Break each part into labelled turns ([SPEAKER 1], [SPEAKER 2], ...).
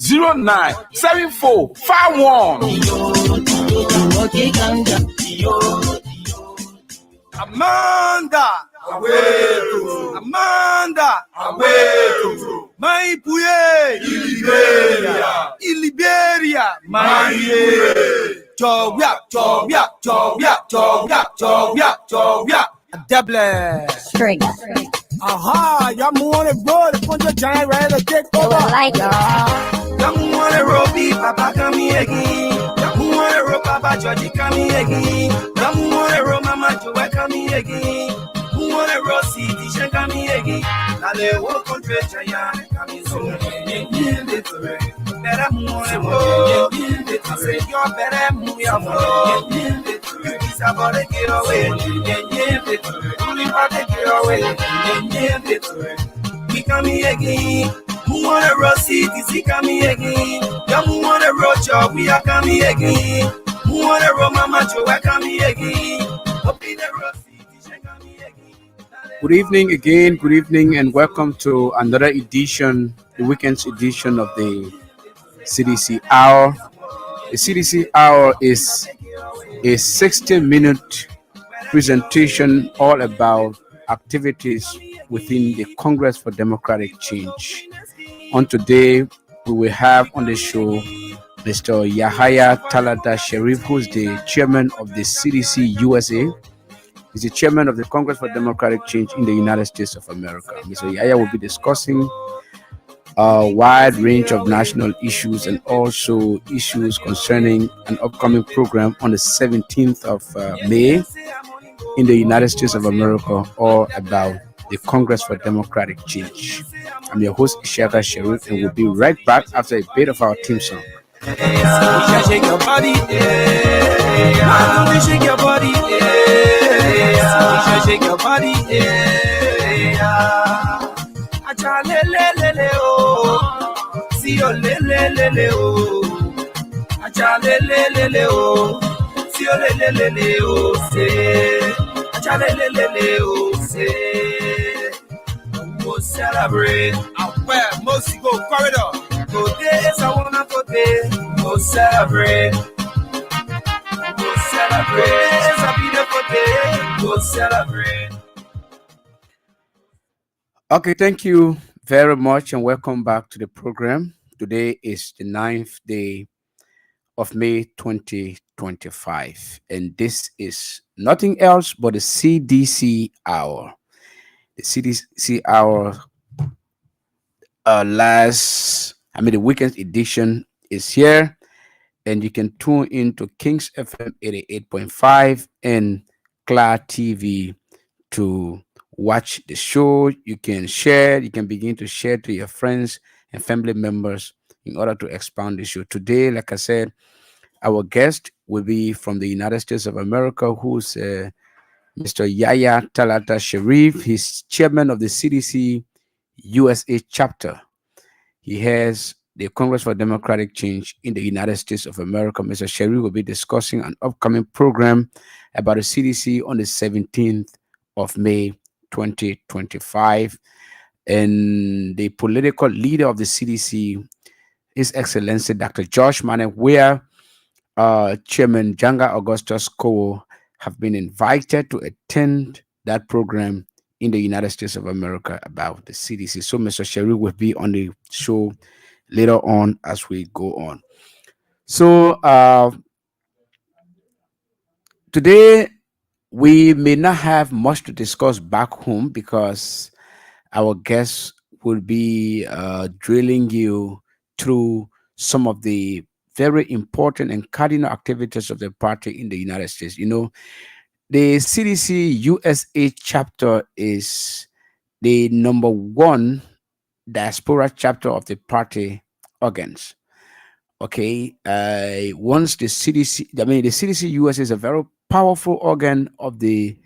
[SPEAKER 1] 097451. Amanda Awetu. Amanda Awetu. Maipuye Iliberia Maipuye. Chobia. Double
[SPEAKER 2] string.
[SPEAKER 1] Aha, y'all want it roll, put the giant ready to take over. Y'all want it roll, be Papa coming again. Y'all want it roll, Papa Georgie coming again. Y'all want it roll, Mama Joe coming again. Who want it roll, see Tisha coming again. Now they walk on the giant coming soon. Better move it roll. I say you're better move your roll. You kiss about to get away. Only about to get away. We coming again. Who wanna roll CDC coming again? Yeah, who wanna roll job? We are coming again. Who wanna roll Mama Joe? We're coming again.
[SPEAKER 3] Good evening again. Good evening, and welcome to another edition, the weekend's edition of the Cdc Hour. The Cdc Hour is a 60-minute presentation all about activities within the Congress for Democratic Change. On today, we will have on the show Mr. Yahaya Talata Sharif, who's the chairman of the CDC USA. He's the chairman of the Congress for Democratic Change in the United States of America. Mr. Yahaya will be discussing a wide range of national issues and also issues concerning an upcoming program on the 17th of May in the United States of America, all about the Congress for Democratic Change. I'm your host, Ishaka Sharif, and we'll be right back after a bit of our theme song.
[SPEAKER 1] Shake your body, shake your body, shake your body, acha le oh, see your le oh, acha le oh, see your le oh, say, acha le oh, say, we'll celebrate. Where most go corridor. Today is I wanna go there. We'll celebrate. We'll celebrate. It's a beautiful day. We'll celebrate.
[SPEAKER 3] Okay, thank you very much and welcome back to the program. Today is the 9th day of May 2025, and this is nothing else but the CDC Hour. The CDC Hour the weekend edition is here, and you can tune in to Kings FM 88.5 and Klar TV to watch the show. You can share, you can begin to share to your friends and family members in order to expand the show. Today, like I said, our guest will be from the United States of America, who's Mr. Yahaya Talata Sharif. He's chairman of the CDC USA chapter. He has the Congress for Democratic Change in the United States of America. Mr. Sharif will be discussing an upcoming program about the CDC on the 17th of May 2025. And the political leader of the CDC, His Excellency Dr. Josh Manek, where Chairman Janga Augustus Kowo have been invited to attend that program in the United States of America about the CDC. So Mr. Sharif will be on the show later on as we go on. So today we may not have much to discuss back home because our guests will be drilling you through some of the very important and cardinal activities of the party in the United States. You know, the CDC USA chapter is the number one diaspora chapter of the party organs. Okay, once the CDC, the CDC USA is a very powerful organ of the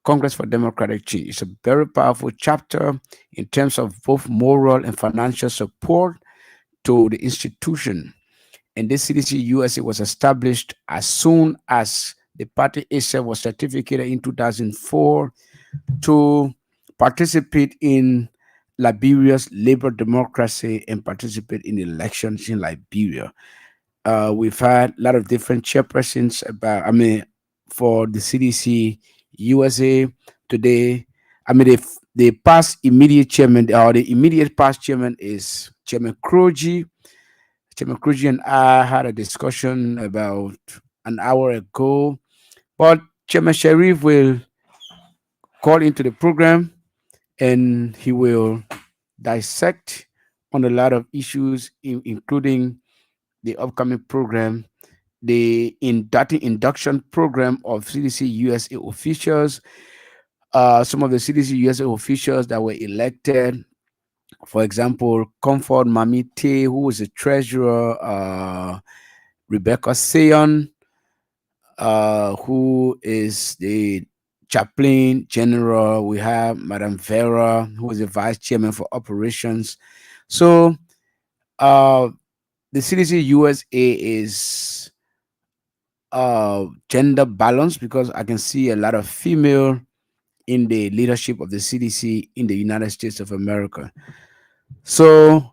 [SPEAKER 3] Congress for Democratic Change. It's a very powerful chapter in terms of both moral and financial support to the institution. And this CDC USA was established as soon as the party itself was certificated in 2004 to participate in Liberia's labor democracy and participate in elections in Liberia. We've had a lot of different chairpersons about, I mean, for the CDC USA today. I mean, the past immediate chairman, or the immediate past chairman is Chairman Kroji. Chairman Kroji and I had a discussion about an hour ago, but Chairman Sharif will call into the program and he will dissect on a lot of issues, including the upcoming program, the induction program of CDC USA officials, some of the CDC USA officials that were elected. For example, Comfort Mamite, who was the treasurer, Rebecca Sayon, who is the chaplain general. We have Madam Vera, who is the vice chairman for operations. So uh, the CDC USA is gender balance because I can see a lot of female in the leadership of the CDC in the United States of America. So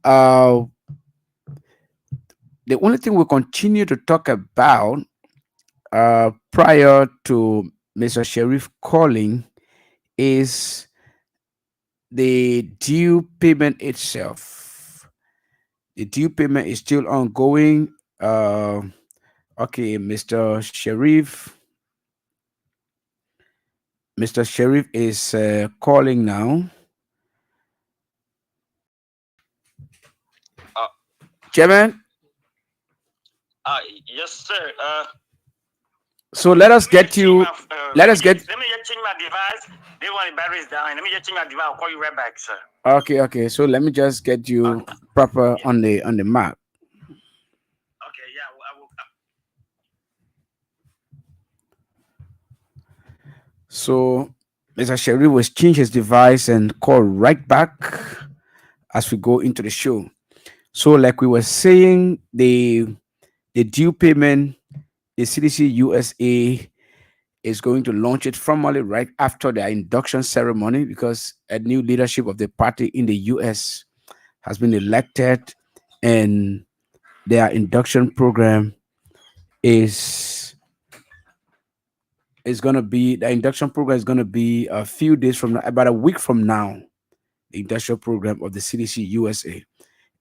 [SPEAKER 3] uh, the only thing we continue to talk about prior to Mr. Sheriff calling is the due payment itself. The due payment is still ongoing. Okay, Mr. Sheriff. Mr. Sheriff is calling now.
[SPEAKER 2] Uh,
[SPEAKER 3] Chairman,
[SPEAKER 2] yes, sir.
[SPEAKER 3] so let us
[SPEAKER 2] Let me
[SPEAKER 3] get
[SPEAKER 2] just change
[SPEAKER 3] you.
[SPEAKER 2] my.
[SPEAKER 3] Let us get.
[SPEAKER 2] Let me just change my device. They want the batteries down. Let me just change my device. I'll call you right back, sir.
[SPEAKER 3] Okay. So let me just get you proper
[SPEAKER 2] Yeah.
[SPEAKER 3] on the map.
[SPEAKER 2] Okay. Yeah. I will.
[SPEAKER 3] So Mr. Sheriff will change his device and call right back as we go into the show. So, like we were saying, the due payment, the CDC USA is going to launch it formally right after their induction ceremony because a new leadership of the party in the US has been elected, and their induction program is is going to be the induction program is going to be a few days from now, about a week from now. The industrial program of the CDC USA,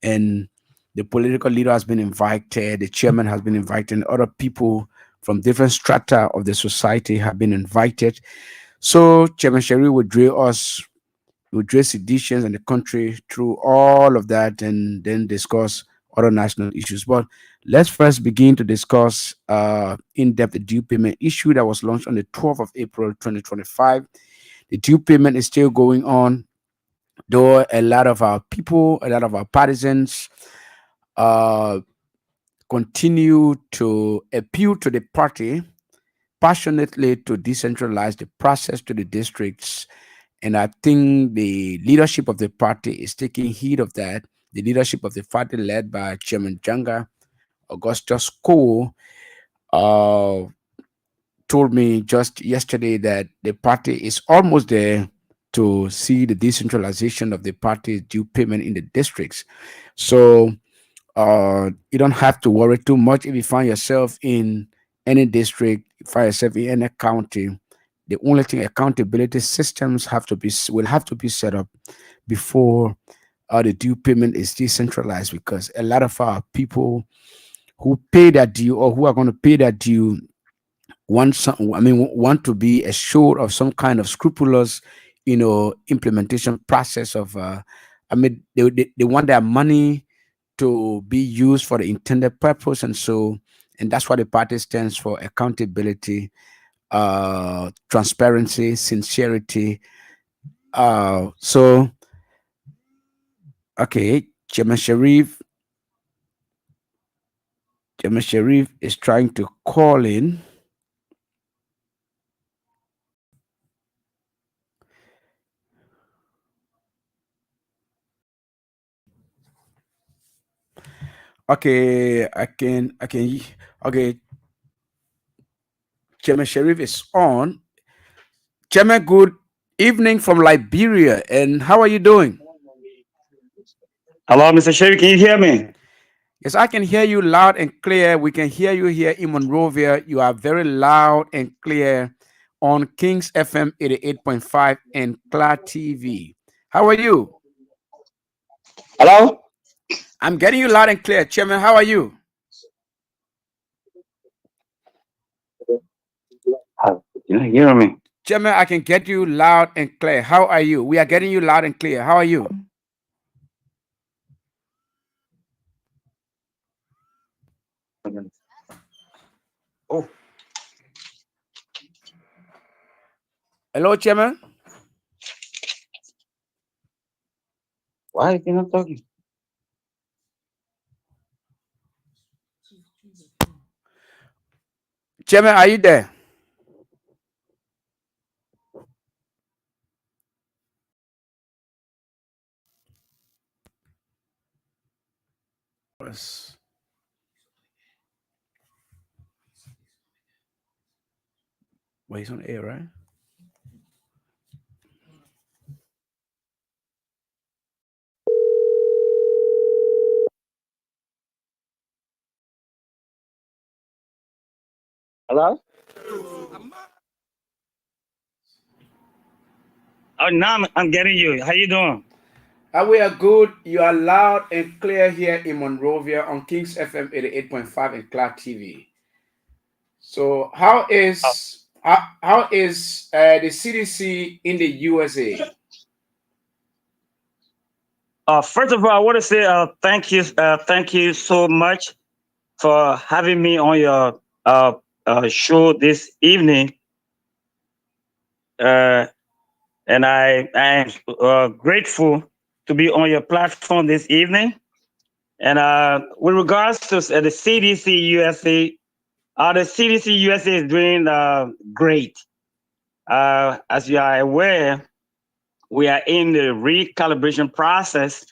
[SPEAKER 3] and the political leader has been invited, the chairman has been invited, and other people from different strata of the society have been invited. So Chairman Sherry would drill seditions in the country through all of that and then discuss other national issues. But let's first begin to discuss in-depth the due payment issue that was launched on the 12th of April 2025. The due payment is still going on, though a lot of our people, a lot of our partisans uh, continue to appeal to the party passionately to decentralize the process to the districts. And I think the leadership of the party is taking heed of that. The leadership of the party, led by Chairman Janga Augustus Cole, uh, told me just yesterday that the party is almost there to see the decentralization of the party's due payment in the districts. So you don't have to worry too much if you find yourself in any district, you find yourself in any county. The only thing, accountability systems will have to be set up before the due payment is decentralized, because a lot of our people who pay that due or who are going to pay that due want to be assured of some kind of scrupulous, implementation process of. They want their money to be used for the intended purpose, and that's what the party stands for: accountability, transparency, sincerity. So okay, Chairman Sharif is trying to call in. Okay, okay, Chairman Sharif is on. Chairman, good evening from Liberia. And how are you doing?
[SPEAKER 2] Hello, Mr. Sherry, can you hear me?
[SPEAKER 3] Yes, I can hear you loud and clear. We can hear you here in Monrovia. You are very loud and clear on Kings FM 88.5 and Cloud TV. How are you?
[SPEAKER 2] Hello?
[SPEAKER 3] I'm getting you loud and clear. Chairman, how are you?
[SPEAKER 2] You're not hearing me.
[SPEAKER 3] Chairman, I can get you loud and clear. How are you? We are getting you loud and clear. How are you?
[SPEAKER 2] Oh,
[SPEAKER 3] Hello, Chairman.
[SPEAKER 2] why are you not talking?
[SPEAKER 3] Chairman, are you there? Yes. Well, he's on air, right?
[SPEAKER 2] Hello? Oh, now I'm getting you. How you doing?
[SPEAKER 3] We are good. You are loud and clear here in Monrovia on Kings FM 88.5 and Cloud TV. So, how is the CDC in the USA?
[SPEAKER 2] First of all, I want to say thank you so much for having me on your show this evening. Uh, and I am grateful to be on your platform this evening. And with regards to the CDC USA, the CDC USA is doing great. As you are aware, we are in the recalibration process.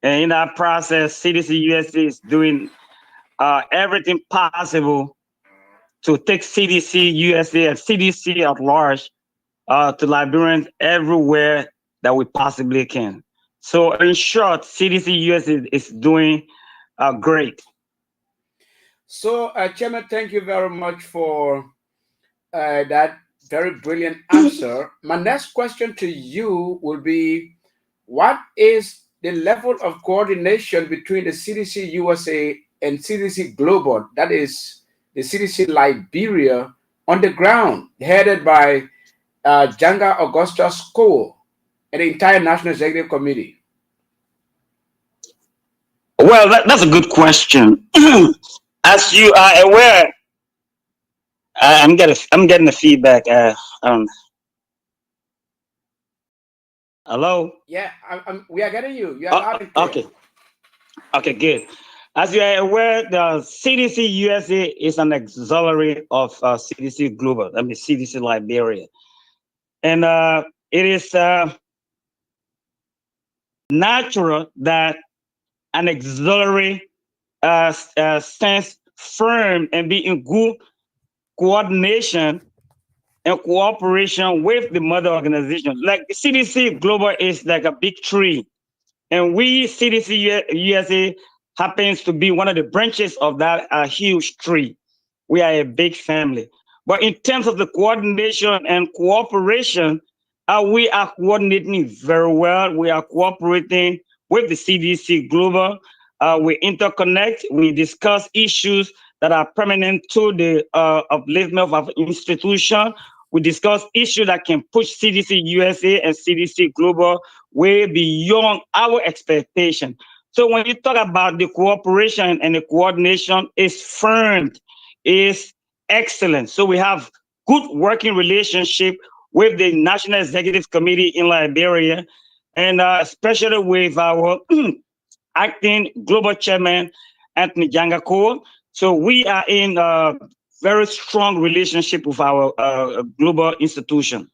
[SPEAKER 2] And in that process, CDC USA is doing everything possible to take CDC USA and CDC at large to Liberians everywhere that we possibly can. So, in short, CDC USA is doing great.
[SPEAKER 3] So, Chairman, thank you very much for that very brilliant answer. My next question to you will be: what is the level of coordination between the CDC USA and CDC Global, that is the CDC Liberia, on the ground, headed by Janga Augustus Cole and the entire National Executive Committee?
[SPEAKER 2] Well, that's a good question. As you are aware, I'm getting the feedback. Hello.
[SPEAKER 3] Yeah, we are getting you. You are
[SPEAKER 2] Oh,
[SPEAKER 3] loud and clear.
[SPEAKER 2] okay. Okay, good. As you are aware, the CDC USA is an auxiliary of CDC Global. I mean CDC Liberia, and it is natural that an auxiliary stands firm and be in good coordination and cooperation with the mother organization. Like CDC Global is like a big tree, and we CDC USA happens to be one of the branches of that huge tree. We are a big family. But in terms of the coordination and cooperation, we are coordinating very well. We are cooperating with the CDC Global. We interconnect. We discuss issues that are permanent to the upliftment of our institution. We discuss issues that can push CDC USA and CDC Global way beyond our expectation. So when you talk about the cooperation and the coordination, is firm, is excellent. So we have good working relationship with the National Executive Committee in Liberia, and especially with our acting global chairman, Anthony Jangako. So we are in a very strong relationship with our global institution.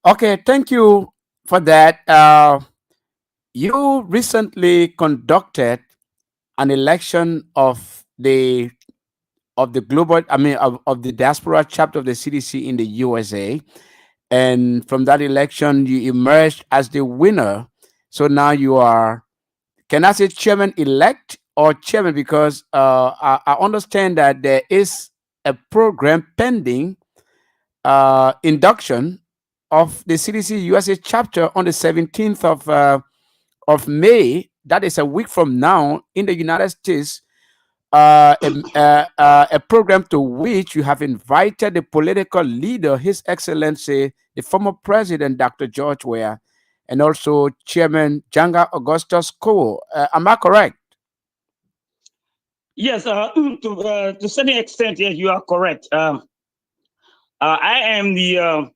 [SPEAKER 3] Okay, thank you for that. You recently conducted an election of the global, I mean, of the diaspora chapter of the CDC in the USA. and from that election you emerged as the winner. So now you are, can I say chairman elect or chairman? Because I understand that there is a program pending, induction of the CDC USA chapter on the 17th of May. That is a week from now in the United States. A program to which you have invited the political leader, His Excellency, the former President, Dr. George Weah, and also Chairman Janga Augustus Cole. Am I correct?
[SPEAKER 2] Yes, to certain extent, yes, you are correct. I am the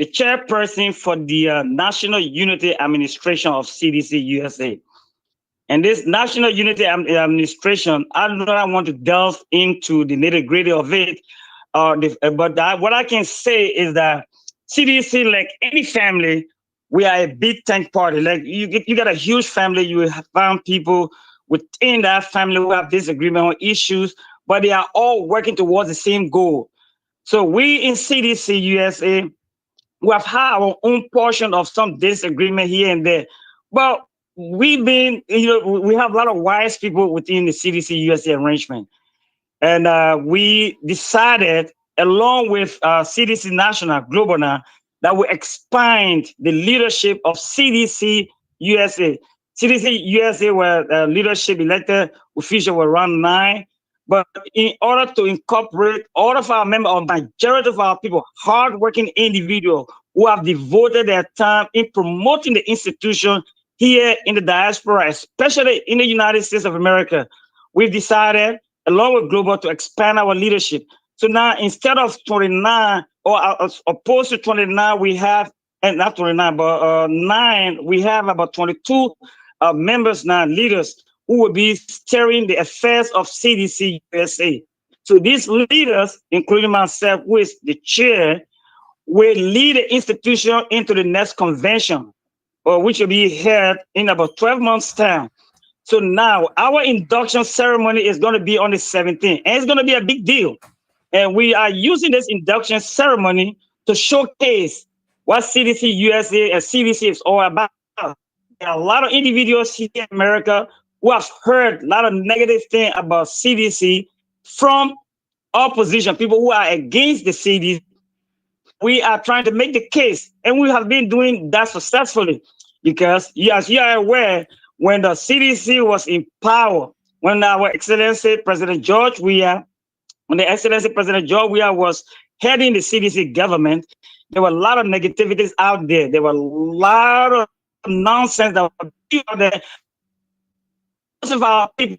[SPEAKER 2] chairperson for the National Unity Administration of CDC USA. And this National Unity Administration, I do not want to delve into the nitty gritty of it, but what I can say is that CDC, like any family, we are a big tank party. Like you got a huge family, you have found people within that family who have disagreement on issues, but they are all working towards the same goal. So we in CDC USA, we have had our own portion of some disagreement here and there, but we've been, we have a lot of wise people within the CDC USA arrangement. And we decided, along with CDC National, Global now, that we expand the leadership of CDC USA. CDC USA were leadership elected official were around 9. But in order to incorporate all of our members, or majority of our people, hardworking individuals who have devoted their time in promoting the institution here in the diaspora, especially in the United States of America, we've decided, along with Global, to expand our leadership. So now, instead of 29, or as opposed to 29, we have, and not 29, but 9, we have about 22 members now, leaders, who will be steering the affairs of CDC USA. So these leaders, including myself, who is the chair, will lead the institution into the next convention, which will be held in about 12 months' time. So now our induction ceremony is going to be on the 17th, and it's going to be a big deal. And we are using this induction ceremony to showcase what CDC USA and CDC is all about. There are a lot of individuals here in America who have heard a lot of negative things about CDC from opposition, people who are against the CDC. We are trying to make the case, and we have been doing that successfully because, as you are aware, when the CDC was in power, when our Excellency President George Weah, when the Excellency President George Weah was heading the CDC government, there were a lot of negativities out there. There were a lot of nonsense that was out there. Most of our people,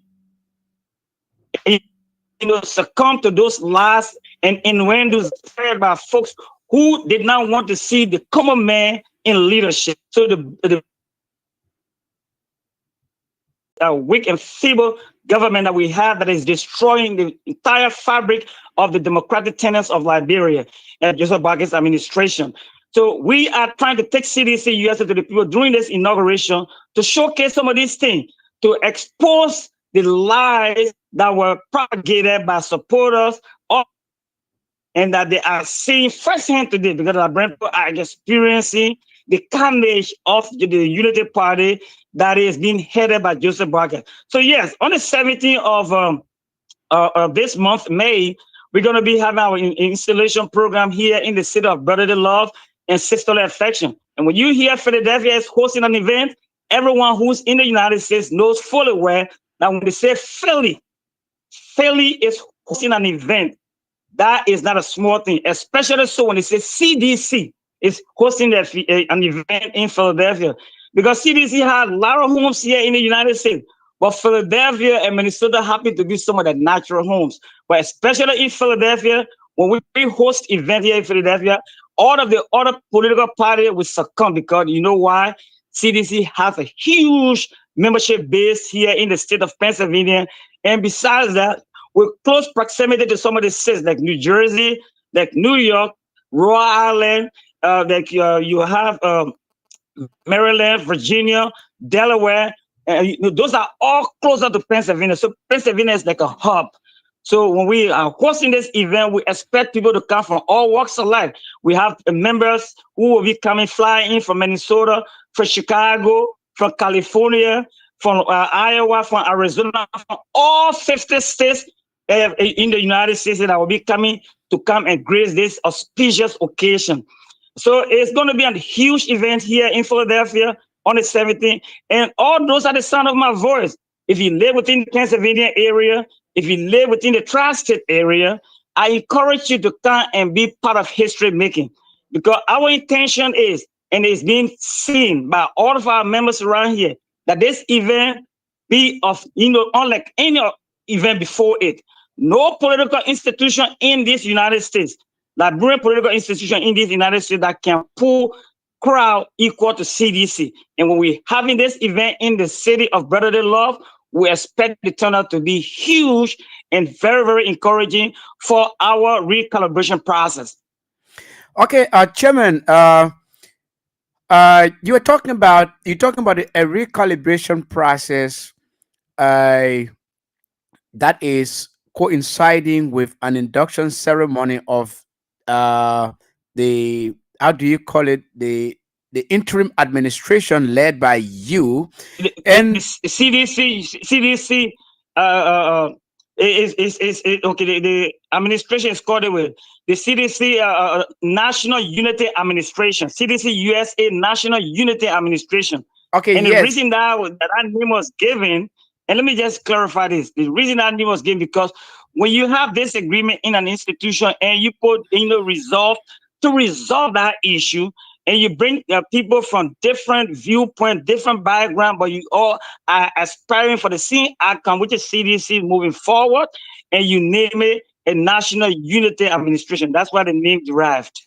[SPEAKER 2] succumb to those lies and innuendos spread by folks who did not want to see the common man in leadership. So the weak and feeble government that we have that is destroying the entire fabric of the democratic tenets of Liberia and Joseph Barker's administration. So we are trying to take CDC USA to the people during this inauguration to showcase some of these things, to expose the lies that were propagated by supporters, and that they are seeing firsthand today because our brand people are experiencing the carnage of the Unity Party that is being headed by Joseph Barker. So yes, on the 17th of this month, May, we're going to be having our installation program here in the city of brotherly love and sisterly affection. And when you hear Philadelphia is hosting an event, everyone who's in the United States knows fully well that when they say Philly is hosting an event. That is not a small thing, especially so when they say CDC is hosting an event in Philadelphia. Because CDC had a lot of homes here in the United States, but Philadelphia and Minnesota happen to be some of the natural homes. But especially in Philadelphia, when we host event here in Philadelphia, all of the other political parties will succumb because you know why? CDC has a huge membership base here in the state of Pennsylvania. And besides that, with close proximity to some of the states like New Jersey, like New York, Rhode Island, you have Maryland, Virginia, Delaware. Those are all closer to Pennsylvania. So Pennsylvania is like a hub. So when we are hosting this event, we expect people to come from all walks of life. We have members who will be coming, flying in from Minnesota, from Chicago, from California, from Iowa, from Arizona, from all 50 states in the United States that will be coming to come and grace this auspicious occasion. So it's going to be a huge event here in Philadelphia on the 17th. And all those are the sound of my voice. If you live within the Pennsylvania area, if you live within the tri-state area, I encourage you to come and be part of history making, because our intention is, and it's being seen by all of our members around here, that this event be of, unlike any event before it. No political institution in this United States, Liberian political institution in this United States, that can pull crowd equal to CDC. And when we're having this event in the city of brotherly love, we expect the turnout to be huge and very, very encouraging for our recalibration process.
[SPEAKER 3] Okay, Chairman, you're talking about a recalibration process that is coinciding with an induction ceremony of uh, the, how do you call it, the interim administration led by you.
[SPEAKER 2] The
[SPEAKER 3] And
[SPEAKER 2] CDC uh, uh, uh, okay. The administration is called with the CDC National Unity Administration, CDC USA National Unity Administration.
[SPEAKER 3] okay,
[SPEAKER 2] And the
[SPEAKER 3] yes.
[SPEAKER 2] reason that name was given, and let me just clarify this: the reason that name was given, because when you have disagreement in an institution and you put resolve to resolve that issue, and you bring people from different viewpoint, different background, but you all are aspiring for the same outcome, which is CDC moving forward, and you name it a National Unity Administration. That's why the name derived.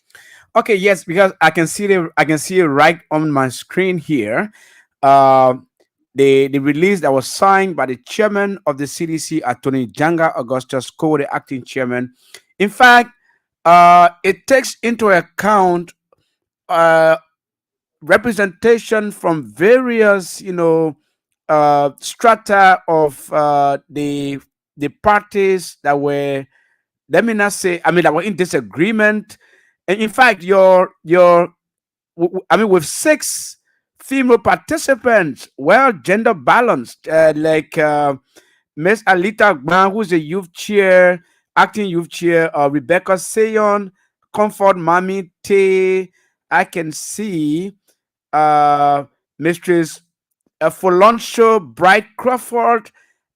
[SPEAKER 3] Okay, yes, because I can see it right on my screen here. Uh, the release that was signed by the chairman of the CDC, Attorney Janga Augustus Ko, the acting chairman. In fact, it takes into account uh, representation from various, strata of the parties that were, let me not say, I mean, that were in disagreement. And in fact, I mean, with six female participants, well, gender balanced, like Miss Alita Gban, who's the youth chair, acting youth chair, Rebecca Sayon, Comfort Mami Tay. I can see uh, Mistress Folonsho Bright Crawford.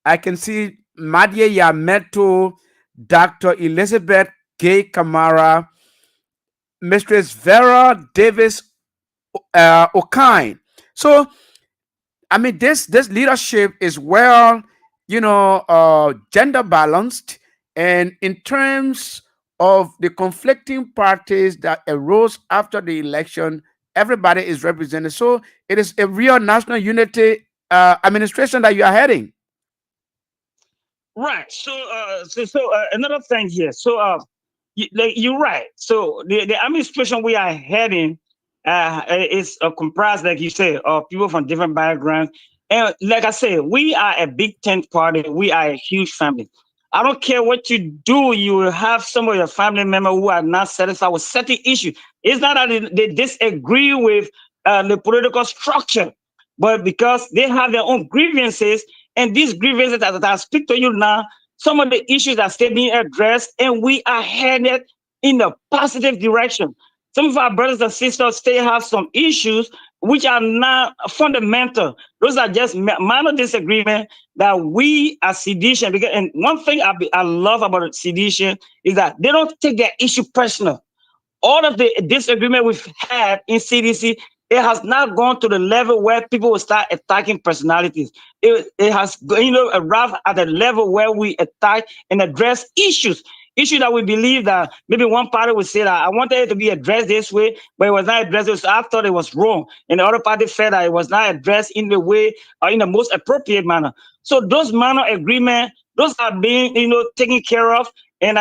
[SPEAKER 3] I can see Madia Yameto, Dr. Elizabeth Gay Kamara, Mistress Vera Davis Okine. So, I mean, this leadership is well, gender balanced, and in terms of the conflicting parties that arose after the election, everybody is represented. So it is a real national unity administration that you are heading.
[SPEAKER 2] Right. So another thing here. So you're right. So the administration we are heading is comprised, like you say, of people from different backgrounds. And like I said, we are a big tent party. We are a huge family. I don't care what you do, you will have some of your family members who are not satisfied with certain issues. It's not that they disagree with the political structure, but because they have their own grievances, and these grievances that I speak to you now, some of the issues are still being addressed, and we are headed in a positive direction. Some of our brothers and sisters still have some issues which are not fundamental. Those are just minor disagreement that we as sedition, because, and one thing I love about sedition is that they don't take their issue personal. All of the disagreement we've had in CDC, it has not gone to the level where people will start attacking personalities. It has, arrived at a level where we attack and address issues that we believe that maybe one party would say that I wanted it to be addressed this way, but it was not addressed. So I thought it was wrong. And the other party felt that it was not addressed in the way or in the most appropriate manner. So those minor agreements, those are being, taken care of. And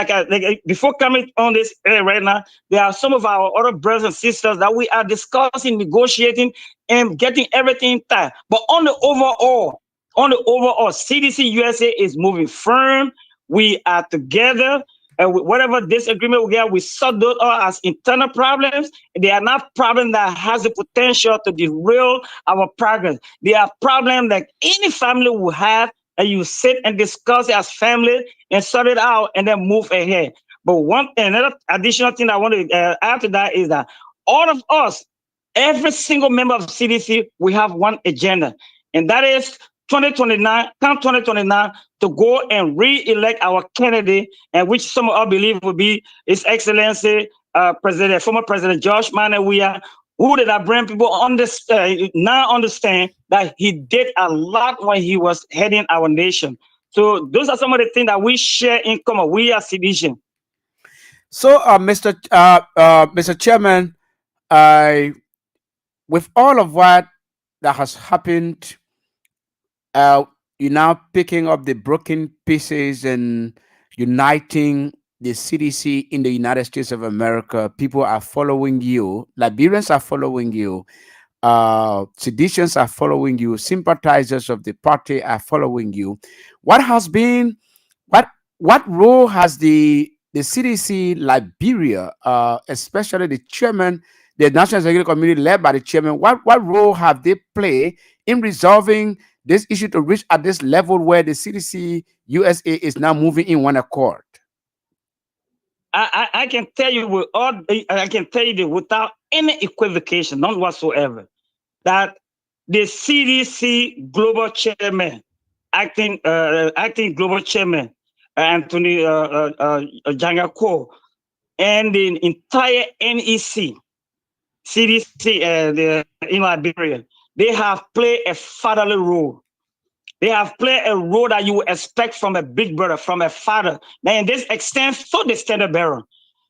[SPEAKER 2] before coming on this right now, there are some of our other brothers and sisters that we are discussing, negotiating, and getting everything tight. But on the overall, CDC USA is moving firm. We are together. And whatever disagreement we get, we sort those out as internal problems. They are not problems that has the potential to derail our progress. They are problems that any family will have, and you sit and discuss it as family and sort it out and then move ahead. But another additional thing I want to add to that is that all of us, every single member of CDC, we have one agenda, and that is 2029, come 2029, to go and re-elect our candidate, and which some of us believe will be His Excellency former President George Manawia, who did I bring people now understand that he did a lot when he was heading our nation. So those are some of the things that we share in common. We are citizens.
[SPEAKER 3] So, Mr. Chairman, I with all of what that has happened, uh, you're now picking up the broken pieces and uniting the CDC in the United States of America. People are following you. Liberians are following you. Seditions are following you. Sympathizers of the party are following you. What has been what what role has the CDC Liberia, especially the chairman, the National Executive Committee led by the chairman, what role have they played in resolving this issue to reach at this level where the CDC USA is now moving in one accord?
[SPEAKER 2] I can tell you I can tell you that without any equivocation, none whatsoever, that the CDC global chairman, acting global chairman, Anthony Jangako, and the entire NEC, CDC, in Liberia, they have played a fatherly role. They have played a role that you would expect from a big brother, from a father. Now, in this extent, so the standard bearer.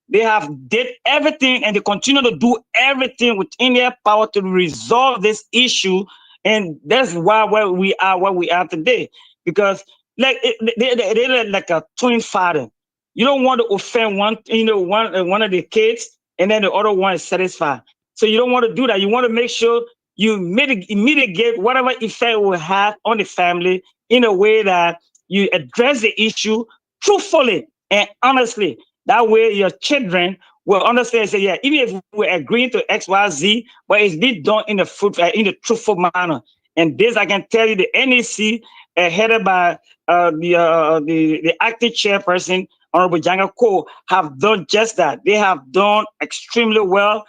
[SPEAKER 2] They have did everything and they continue to do everything within their power to resolve this issue. And that's why where we are today. Because like they're like a twin father. You don't want to offend one of the kids and then the other one is satisfied. So you don't want to do that. You want to make sure you mitigate whatever effect it will have on the family in a way that you address the issue truthfully and honestly. That way, your children will understand and say, yeah, even if we're agreeing to X, Y, Z, but it's being done in the truthful manner. And this, I can tell you, the NEC, headed by the acting chairperson, Honorable Janga Ko, have done just that. They have done extremely well,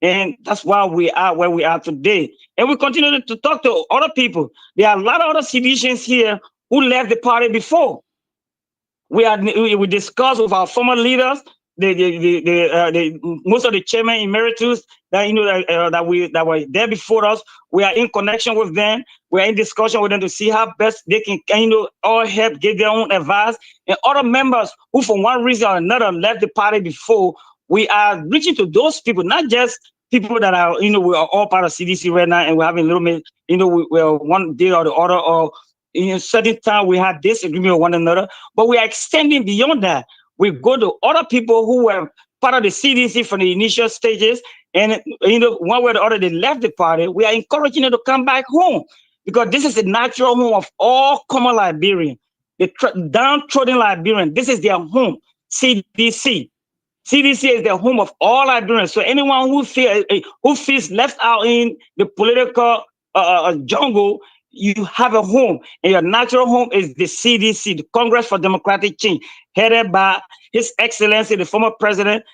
[SPEAKER 2] and that's why we are where we are today. And we continue to talk to other people. There are a lot of other citizens here who left the party before. We discussed with our former leaders, the most of the chairman emeritus that that were there before us. We are in connection with them. We are in discussion with them to see how best they can all help give their own advice. And other members who, for one reason or another, left the party before. We are reaching to those people, not just people that are we are all part of CDC right now, and we're having a little bit we're one day or the other, or in a certain time we have disagreement with one another, but we are extending beyond that. We go to other people who were part of the CDC from the initial stages, and one way or the other they left the party. We are encouraging them to come back home because this is the natural home of all common Liberians, the downtrodden Liberian. This is their home. CDC. CDC is the home of all Liberians. So anyone who feels left out in the political jungle, you have a home, and your natural home is the CDC, the Congress for Democratic Change, headed by His Excellency, the former President,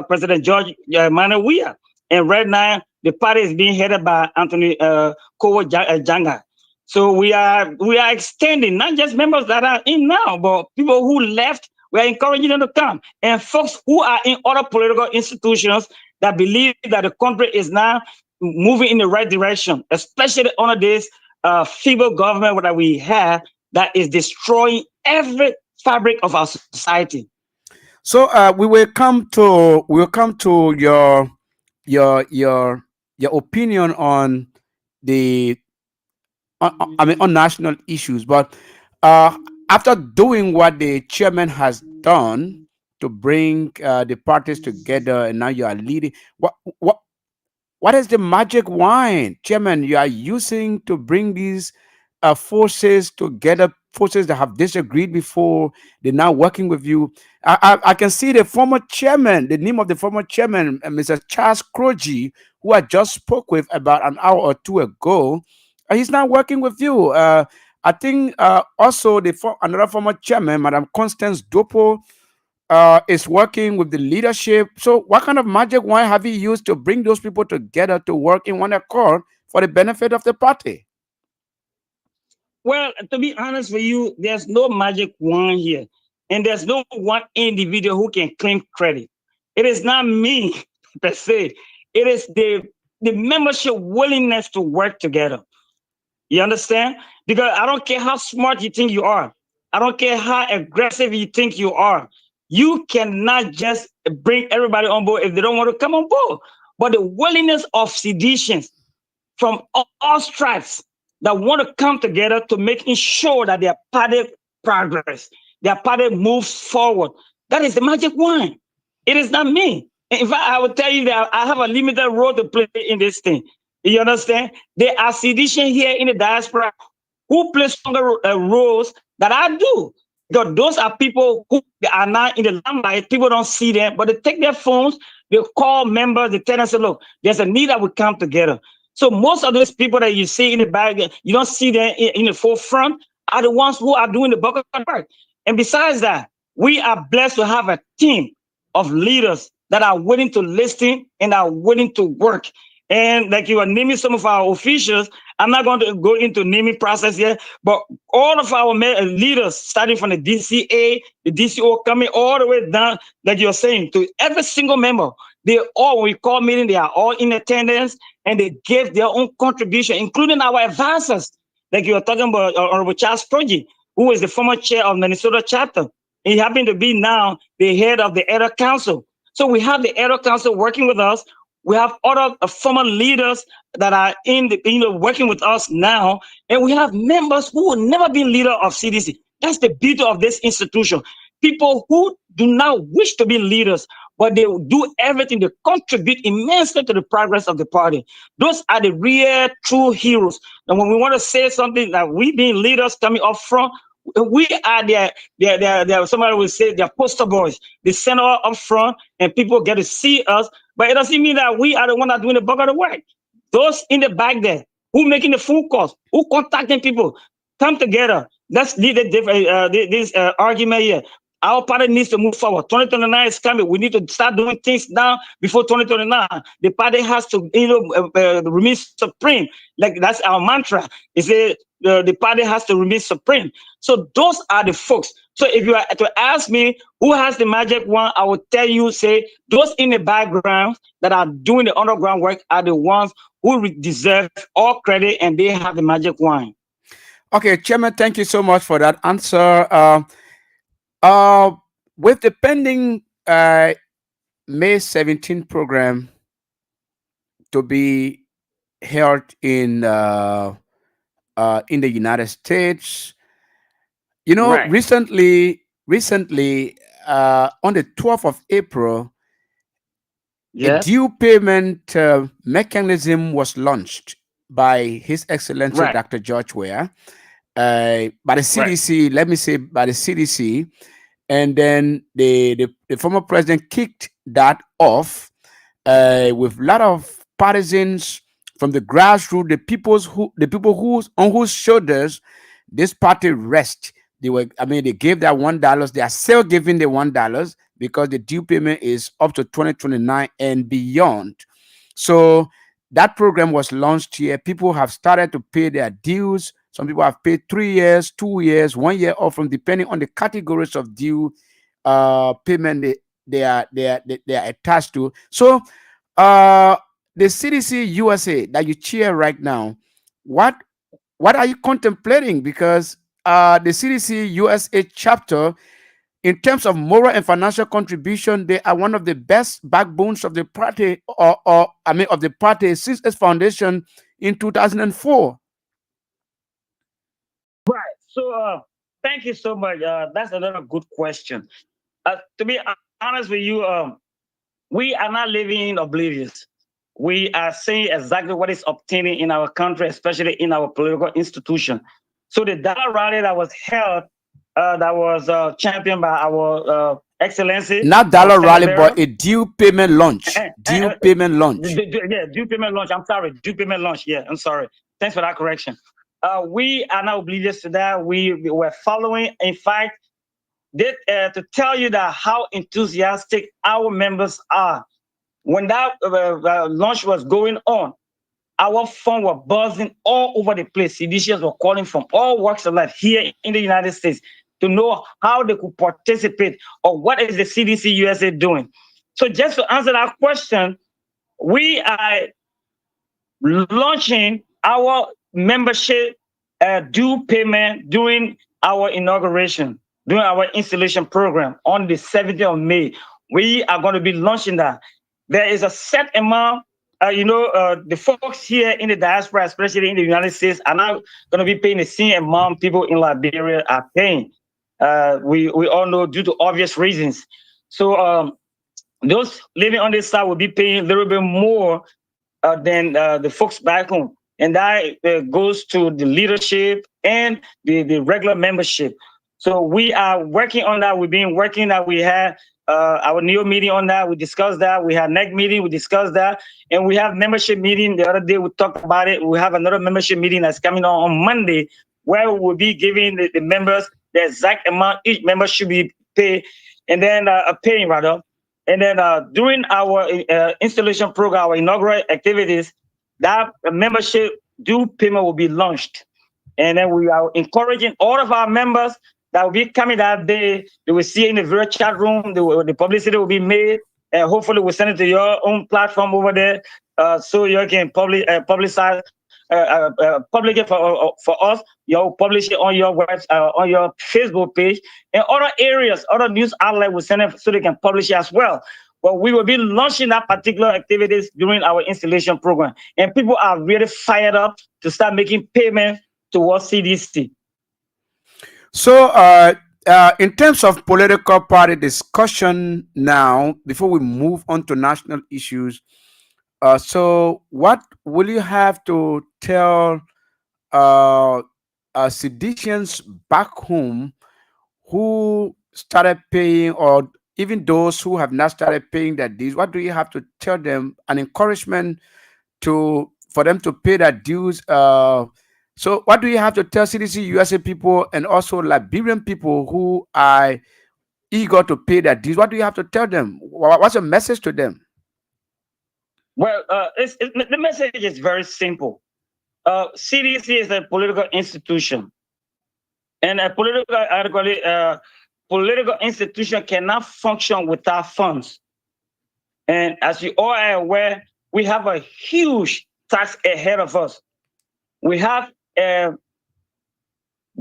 [SPEAKER 2] President George Manawia. And right now, the party is being headed by Anthony Kowo Janga. So we are extending not just members that are in now, but people who left. We are encouraging them to come, and folks who are in other political institutions that believe that the country is now moving in the right direction, especially under this feeble government that we have that is destroying every fabric of our society.
[SPEAKER 3] So we will come to your opinion on the on national issues, but after doing what the chairman has done to bring the parties together, and now you are leading, what is the magic wine, chairman, you are using to bring these forces together forces that have disagreed before, they're now working with you. I can see the former chairman, the name of the former chairman, Mr. Charles Croji, who I just spoke with about an hour or two ago. He's now working with you. I think also another former chairman, Madam Constance Dopo, is working with the leadership. So, what kind of magic wine have you used to bring those people together to work in one accord for the benefit of the party?
[SPEAKER 2] Well, to be honest with you, there's no magic wand here, and there's no one individual who can claim credit. It is not me per se. It is the membership willingness to work together. You understand? Because I don't care how smart you think you are. I don't care how aggressive you think you are. You cannot just bring everybody on board if they don't want to come on board. But the willingness of seditions from all stripes that want to come together to making sure that their party progress, their party moves forward. That is the magic wine. It is not me. In fact, I will tell you that I have a limited role to play in this thing. You understand? There are sedition here in the diaspora who play stronger roles that I do. Because those are people who are not in the limelight. People don't see them, but they take their phones, they call members, they tell us, look, there's a need that we come together. So most of those people that you see in the back, you don't see them in the forefront, are the ones who are doing the bulk of work. And besides that, we are blessed to have a team of leaders that are willing to listen and are willing to work. And like you are naming some of our officials, I'm not going to go into naming process here, but all of our leaders, starting from the DCA, the DCO, coming all the way down, like you're saying, to every single member, they all, when we call meeting, they are all in attendance and they give their own contribution, including our advisors. Like you were talking about Honorable Charles Proji, who is the former chair of Minnesota chapter. He happened to be now the head of the Elder Council. So we have the Elder Council working with us. We have other former leaders that are in the, working with us now, and we have members who will never be leader of CDC. That's the beauty of this institution. People who do not wish to be leaders, but they will do everything to contribute immensely to the progress of the party. Those are the real, true heroes. And when we want to say something that we being leaders coming up front, we are their somebody will say they're poster boys. They send us up front and people get to see us, but it doesn't mean that we are the one that doing the bulk of the work. Those in the back there who making the phone calls, who contacting people, come together. Let's lead this argument here. Our party needs to move forward. 2029 is coming. We need to start doing things now before 2029. The party has to, remain supreme. Like that's our mantra. Is the party has to remain supreme. So those are the folks. So if you are to ask me who has the magic wand, I will tell you, say those in the background that are doing the underground work are the ones who deserve all credit and they have the magic wand.
[SPEAKER 3] Okay, Chairman, thank you so much for that answer. With the pending May 17th program to be held in the United States,
[SPEAKER 2] Right.
[SPEAKER 3] recently, on the 12th of April, a
[SPEAKER 2] Yes.
[SPEAKER 3] due payment mechanism was launched by His Excellency
[SPEAKER 2] Right.
[SPEAKER 3] Dr. George Weah, by the
[SPEAKER 2] Right.
[SPEAKER 3] CDC. Let me say by the CDC, and then the former president kicked that off with a lot of partisans from the grassroots, the people on whose shoulders this party rests. They gave that $1. They are still giving the $1 because the due payment is up to 2029 and beyond. So that program was launched here. People have started to pay their dues. Some people have paid 3 years, 2 years, 1 year off, from depending on the categories of due payment they are attached to. So the CDC USA that you chair right now, what are you contemplating? Because the CDC USA chapter, in terms of moral and financial contribution, they are one of the best backbones of the party, of the party since its foundation in 2004.
[SPEAKER 2] Right. So thank you so much. That's another good question. To be honest with you, we are not living in oblivious. We are seeing exactly what is obtaining in our country, especially in our political institution. So the dollar rally that was held, that was championed by our Excellency,
[SPEAKER 3] Not
[SPEAKER 2] our
[SPEAKER 3] dollar
[SPEAKER 2] standard
[SPEAKER 3] rally, but
[SPEAKER 2] bearer.
[SPEAKER 3] a due payment launch. Due payment launch.
[SPEAKER 2] Yeah, due payment launch. I'm sorry, due payment launch. Yeah, I'm sorry. Thanks for that correction. We are not oblivious to that. We were following. In fact, to tell you that how enthusiastic our members are. When that launch was going on, our phone were buzzing all over the place. CDCs were calling from all walks of life here in the United States to know how they could participate or what is the CDC USA doing. So just to answer that question, we are launching our membership due payment during our inauguration, during our installation program on the 17th of May. We are going to be launching that. There is a set amount. The folks here in the diaspora, especially in the United States, are not going to be paying the same amount people in Liberia are paying. We all know due to obvious reasons. So those living on this side will be paying a little bit more than the folks back home. And that goes to the leadership and the regular membership. So we are working on that. We've been working that. We had our NEO meeting on that. We discussed that. We had NEC meeting. We discussed that. And we have membership meeting. The other day we talked about it. We have another membership meeting that's coming on Monday where we will be giving the members the exact amount each member should be paid, and then paying rather. And then during our installation program, our inaugural activities, that membership due payment will be launched. And then we are encouraging all of our members that will be coming that day. They will see in the virtual chat room, the publicity will be made. And hopefully we'll send it to your own platform over there so you can publicize public it for us. You'll publish it on your website, on your Facebook page, and other areas, other news outlets will send it so they can publish it as well. But we will be launching that particular activities during our installation program, and people are really fired up to start making payments towards CDC.
[SPEAKER 3] So, in terms of political party discussion now, before we move on to national issues, so what will you have to tell seditians back home who started paying, or even those who have not started paying their dues? What do you have to tell them? An encouragement for them to pay their dues. So what do you have to tell CDC USA people and also Liberian people who are eager to pay their dues? What do you have to tell them? What's your message to them?
[SPEAKER 2] Well, the message is very simple. CDC is a political institution, and a political institution cannot function without funds. And as you all are aware, we have a huge task ahead of us. We have a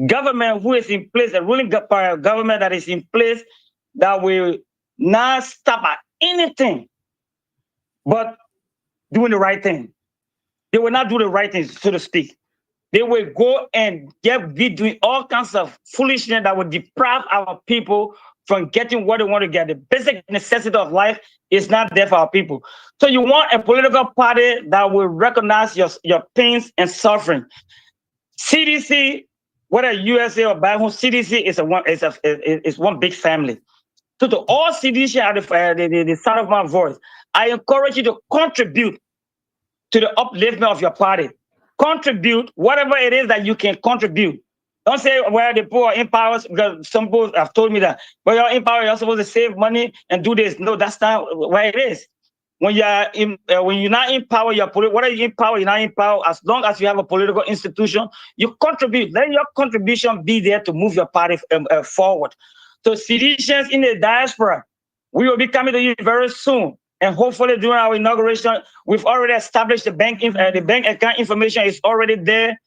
[SPEAKER 2] government who is in place, a ruling government that is in place that will not stop at anything but doing the right thing. They will not do the right thing, so to speak. They will go and be doing all kinds of foolishness that will deprive our people from getting what they want to get. The basic necessity of life is not there for our people. So you want a political party that will recognize your pains and suffering. CDC, whether USA or back home, CDC is one big family. So to all CDC at the sound of my voice, I encourage you to contribute to the upliftment of your party. Contribute whatever it is that you can contribute. Don't say, well, the poor are in power, because some people have told me that, well, you're in power, you're supposed to save money and do this. No, that's not where it is. When you're not in power, whether you're in power, you're not in power, as long as you have a political institution, you contribute. Let your contribution be there to move your party forward. So citizens in the diaspora, we will be coming to you very soon. And hopefully during our inauguration, we've already established the bank account information is already there.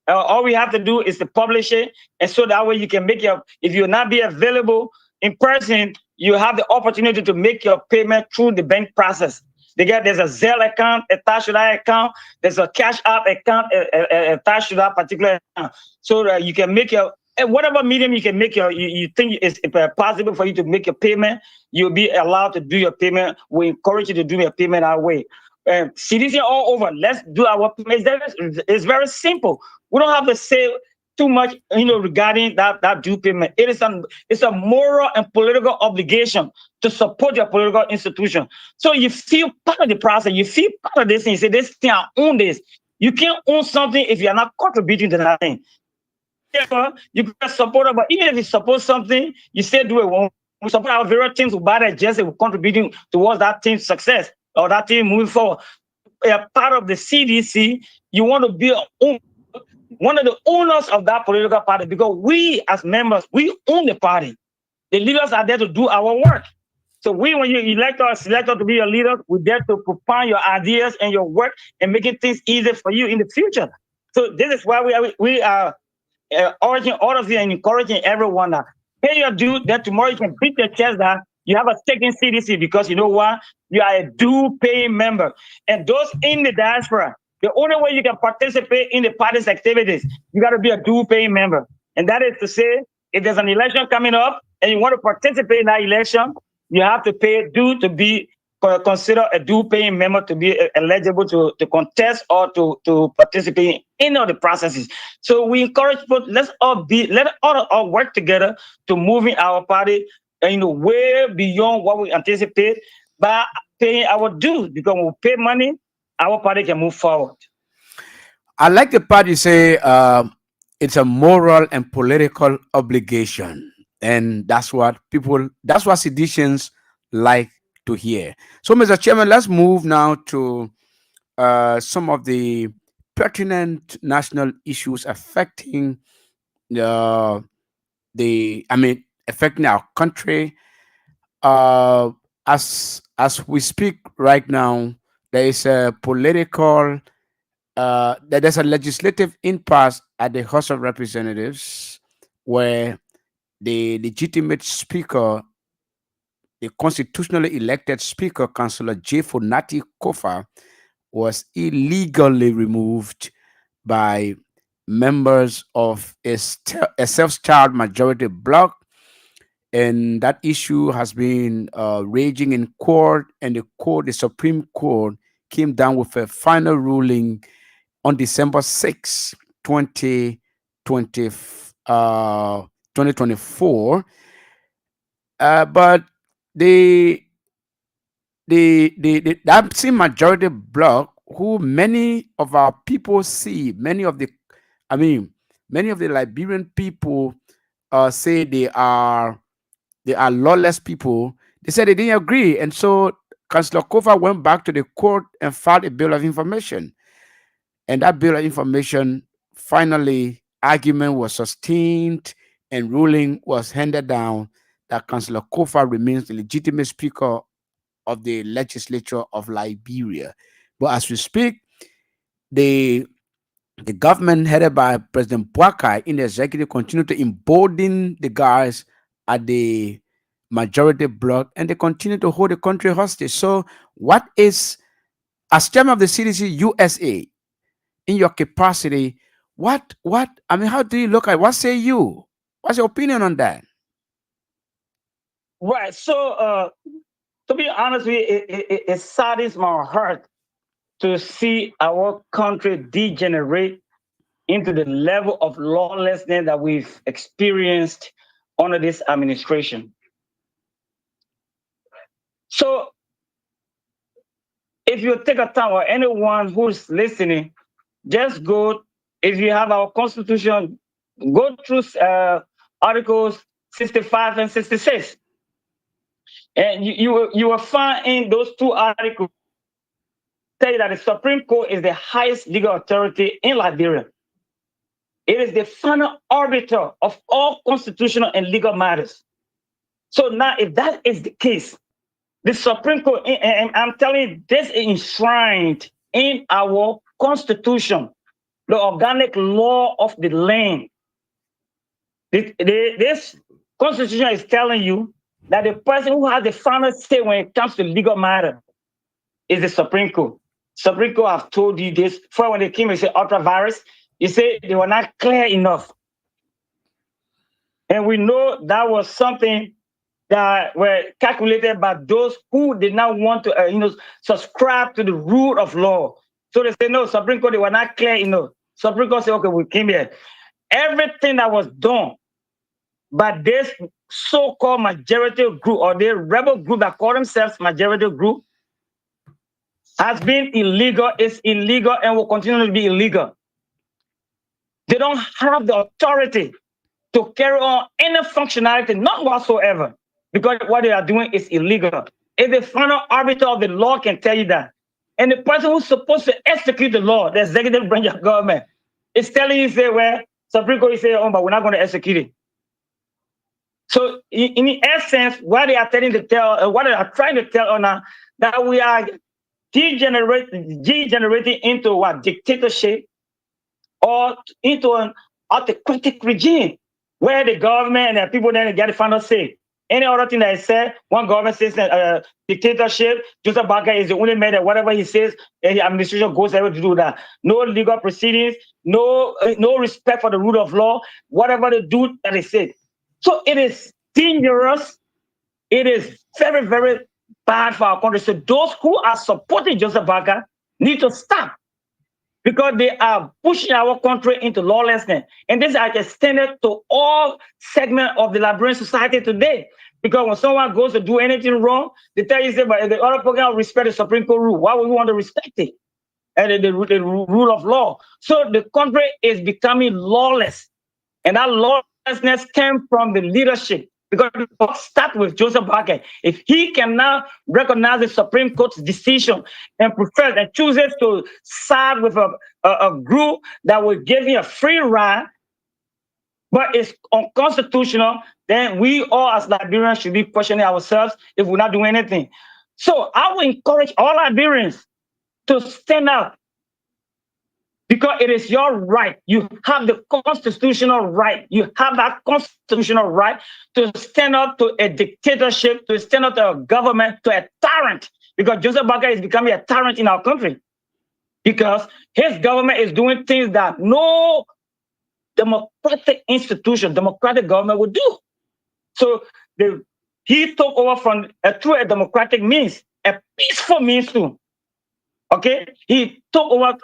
[SPEAKER 2] All we have to do is to publish it. And so that way you can if you'll not be available in person, you have the opportunity to make your payment through the bank process. There's a Zelle account attached to that account. There's a Cash App account attached to that particular account. So that you can make whatever medium you can make you think is possible for you to make your payment, you'll be allowed to do your payment. We encourage you to do your payment our way. CDC all over, let's do our payment. It's very simple. We don't have to say too much, regarding that due payment. It's a moral and political obligation to support your political institution. So you feel part of the process. You feel part of this thing. You say, this thing, I own this. You can't own something if you're not contributing to that thing. Yeah, you can support it, but even if you support something, you still do it. When we support our various teams who buy that jersey, we're contributing towards that team's success or that team moving forward. A part of the CDC, you want to be one of the owners of that political party, because we as members, we own the party. The leaders are there to do our work. So when you select us to be your leaders, we're there to propound your ideas and your work and making things easier for you in the future. So this is why we are urging all of you and encouraging everyone that pay your due, that tomorrow you can beat your chest that you have a stake in CDC, because you know what? You are a due paying member. And those in the diaspora, the only way you can participate in the party's activities, you got to be a due paying member. And that is to say, if there's an election coming up and you want to participate in that election, you have to pay due to be considered a due paying member to be eligible to contest or to participate in any of the processes. So we encourage people, let all work together to moving our party way beyond what we anticipate by paying our dues, because when we pay money, our party can move forward.
[SPEAKER 3] I like the part you say it's a moral and political obligation. And that's what seditionists like to hear. So, Mr. Chairman, let's move now to some of the pertinent national issues affecting uh, affecting our country. As we speak right now, there is a political there's a legislative impasse at the House of Representatives, where the legitimate speaker, the constitutionally elected speaker, Councillor J. Fonati Kofa, was illegally removed by members of a self-styled majority bloc. And that issue has been raging in court, and the Supreme Court, came down with a final ruling on December 6, 2024. But that same majority bloc, who many of our people see, many of the Liberian people say they are lawless people. They said they didn't agree, and so Councillor Kofa went back to the court and filed a bill of information. And that bill of information, finally, argument was sustained and ruling was handed down that Councillor Kofa remains the legitimate speaker of the legislature of Liberia. But as we speak, the government headed by President Boakai in the executive continue to embolden the guys at the majority bloc, and they continue to hold the country hostage. So what is, as chairman of the CDC USA, in your capacity, how do you look at it? What say you? What's your opinion on that?
[SPEAKER 2] Right. So to be honest with you, it saddens my heart to see our country degenerate into the level of lawlessness that we've experienced under this administration. So if you take a time, or anyone who's listening, just go, if you have our constitution, go through articles 65 and 66. And you will find in those two articles say that the Supreme Court is the highest legal authority in Liberia. It is the final arbiter of all constitutional and legal matters. So now, if that is the case, the Supreme Court, and I'm telling you, this is enshrined in our Constitution, the organic law of the land. This Constitution is telling you that the person who has the final say when it comes to legal matter is the Supreme Court. Supreme Court have told you this before, when they came and said ultra virus, you say they were not clear enough. And we know that was something that were calculated by those who did not want to subscribe to the rule of law. So they say, no, Supreme Court, they were not clear enough. Supreme Court said, okay, we came here. everything that was done by this so-called majority group or the rebel group that call themselves majority group has been illegal, is illegal, and will continue to be illegal. They don't have the authority to carry on any functionality, not whatsoever, because what they are doing is illegal. If the final arbiter of the law can tell you that, and the person who's supposed to execute the law, the executive branch of government, is telling you, say, well, Supreme Court is saying, oh, but we're not going to execute it. So, in essence, what they are trying to tell us now, that we are degenerating into what, dictatorship, or into an autocratic regime where the government and the people then get the final say. Any other thing that is said, one government says dictatorship, Joseph Barker is the only man that whatever he says, the administration goes able to do that. No legal proceedings, no respect for the rule of law, whatever they do, that is it. So it is dangerous. It is very, very bad for our country. So those who are supporting Joseph Barker need to stop, because they are pushing our country into lawlessness. And this is extended to all segments of the Liberian society today. Because when someone goes to do anything wrong, they tell you, say, but the other program respect the Supreme Court rule. Why would we want to respect it? And the rule of law. So the country is becoming lawless. And that lawlessness came from the leadership. Because it start with Joseph Barker. If he can now recognize the Supreme Court's decision and prefers and chooses to side with a group that will give him a free ride, but it's unconstitutional, then we all as Liberians should be questioning ourselves if we're not doing anything. So I will encourage all Liberians to stand up, because it is your right. You have the constitutional right. You have that constitutional right to stand up to a dictatorship, to stand up to a government, to a tyrant. Because Joseph Barker is becoming a tyrant in our country. Because his government is doing things that no democratic institution, democratic government would do. So he took over through a democratic means, a peaceful means too. Okay? He took over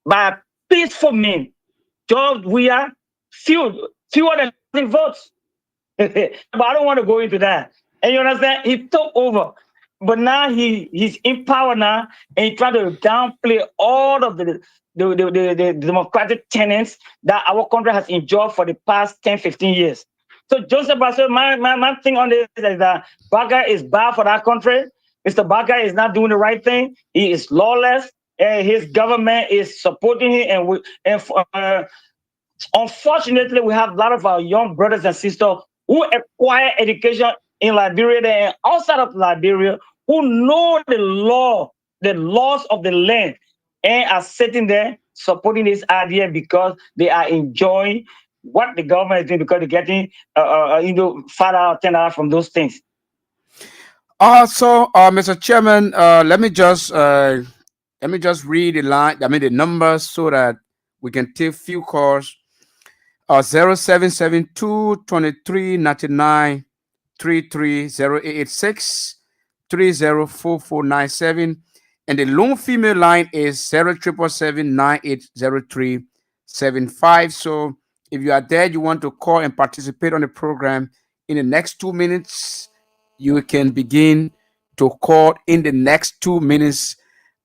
[SPEAKER 2] by a peaceful means. George, we are fewer than votes. But I don't want to go into that. And you understand? He took over. But now he's in power now, and he tried to downplay all of the democratic tenets that our country has enjoyed for the past 10, 15 years. So Joseph Barker, my thing on this is that Barker is bad for that country. Mr. Barker is not doing the right thing. He is lawless. And his government is supporting him, and unfortunately, we have a lot of our young brothers and sisters who acquire education in Liberia and outside of Liberia, who know the laws of the land, and are sitting there supporting this idea because they are enjoying what the government is doing, because they're getting $5 or $10 from those things.
[SPEAKER 3] So, Mr. Chairman, let me just read the numbers so that we can take few calls. 0772 23 99 33 0886 304497, and the lone female line is 0777 980375. So if you are there, you want to call and participate on the program in the next 2 minutes, you can begin to call in the next 2 minutes.